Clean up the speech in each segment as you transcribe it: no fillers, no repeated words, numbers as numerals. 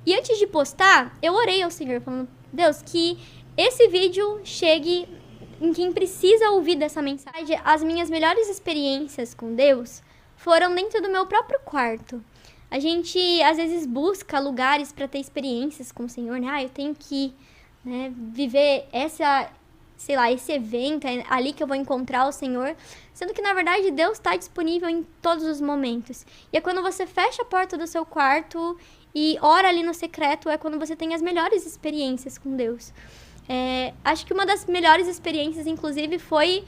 E antes de postar, eu orei ao Senhor, falando, Deus, que esse vídeo chegue em quem precisa ouvir dessa mensagem. As minhas melhores experiências com Deus foram dentro do meu próprio quarto. A gente, às vezes, busca lugares para ter experiências com o Senhor, né? Eu tenho que, né, viver esse evento, é ali que eu vou encontrar o Senhor. Sendo que, na verdade, Deus está disponível em todos os momentos. E é quando você fecha a porta do seu quarto e ora ali no secreto, é quando você tem as melhores experiências com Deus. Acho que uma das melhores experiências, inclusive, foi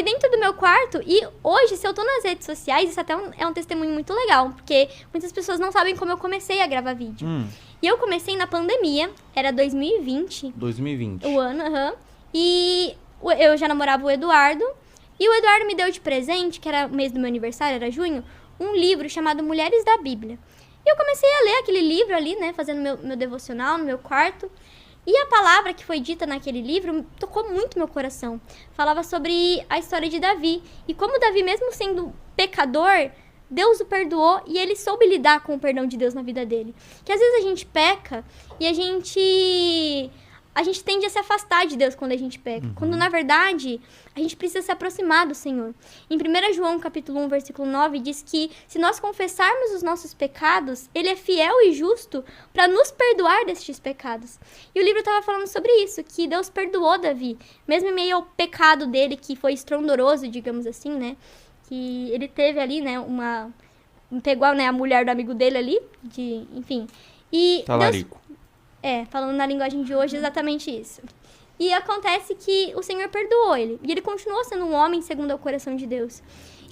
dentro do meu quarto. E hoje, se eu tô nas redes sociais, isso até é um testemunho muito legal, porque muitas pessoas não sabem como eu comecei a gravar vídeo. E eu comecei na pandemia, era 2020. 2020. O ano, E eu já namorava o Eduardo, e o Eduardo me deu de presente, que era o mês do meu aniversário, era junho, um livro chamado Mulheres da Bíblia. E eu comecei a ler aquele livro ali, né, fazendo meu devocional no meu quarto. E a palavra que foi dita naquele livro tocou muito meu coração. Falava sobre a história de Davi. E como Davi, mesmo sendo pecador, Deus o perdoou e ele soube lidar com o perdão de Deus na vida dele. Que às vezes a gente peca e a gente tende a se afastar de Deus quando a gente peca. Quando, na verdade, a gente precisa se aproximar do Senhor. Em 1 João, capítulo 1, versículo 9, diz que se nós confessarmos os nossos pecados, Ele é fiel e justo para nos perdoar destes pecados. E o livro estava falando sobre isso, que Deus perdoou Davi, mesmo em meio ao pecado dele, que foi estrondoroso, digamos assim, né? Que ele teve ali, né, pegou, né, a mulher do amigo dele ali, enfim. E Talarico. Falando na linguagem de hoje, exatamente isso. E acontece que o Senhor perdoou ele. E ele continuou sendo um homem segundo o coração de Deus.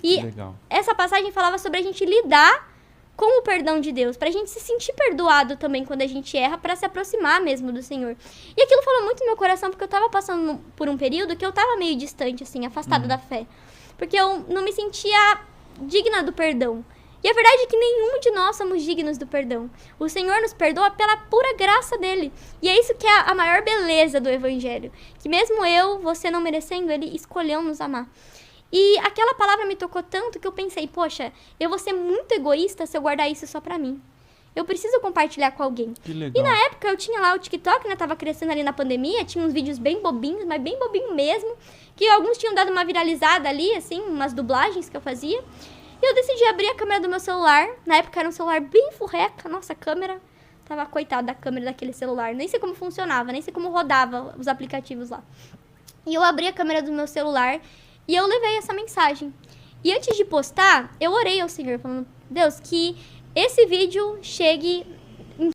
E Legal. Essa passagem falava sobre a gente lidar com o perdão de Deus, pra gente se sentir perdoado também quando a gente erra, pra se aproximar mesmo do Senhor. E aquilo falou muito no meu coração, porque eu tava passando por um período que eu tava meio distante, assim, afastada da fé. Porque eu não me sentia digna do perdão. E a verdade é que nenhum de nós somos dignos do perdão. O Senhor nos perdoa pela pura graça dele. E é isso que é a maior beleza do Evangelho. Que mesmo você não merecendo, ele escolheu nos amar. E aquela palavra me tocou tanto que eu pensei, poxa, eu vou ser muito egoísta se eu guardar isso só pra mim. Eu preciso compartilhar com alguém. Que legal. E na época eu tinha lá o TikTok, né? Tava crescendo ali na pandemia, tinha uns vídeos bem bobinhos, mas bem bobinho mesmo. Que alguns tinham dado uma viralizada ali, assim, umas dublagens que eu fazia. E eu decidi abrir a câmera do meu celular. Na época era um celular bem furreca. Nossa, a câmera... Tava coitada da câmera daquele celular. Nem sei como funcionava, nem sei como rodava os aplicativos lá. E eu abri a câmera do meu celular e eu levei essa mensagem. E antes de postar, eu orei ao Senhor, falando, Deus, que esse vídeo chegue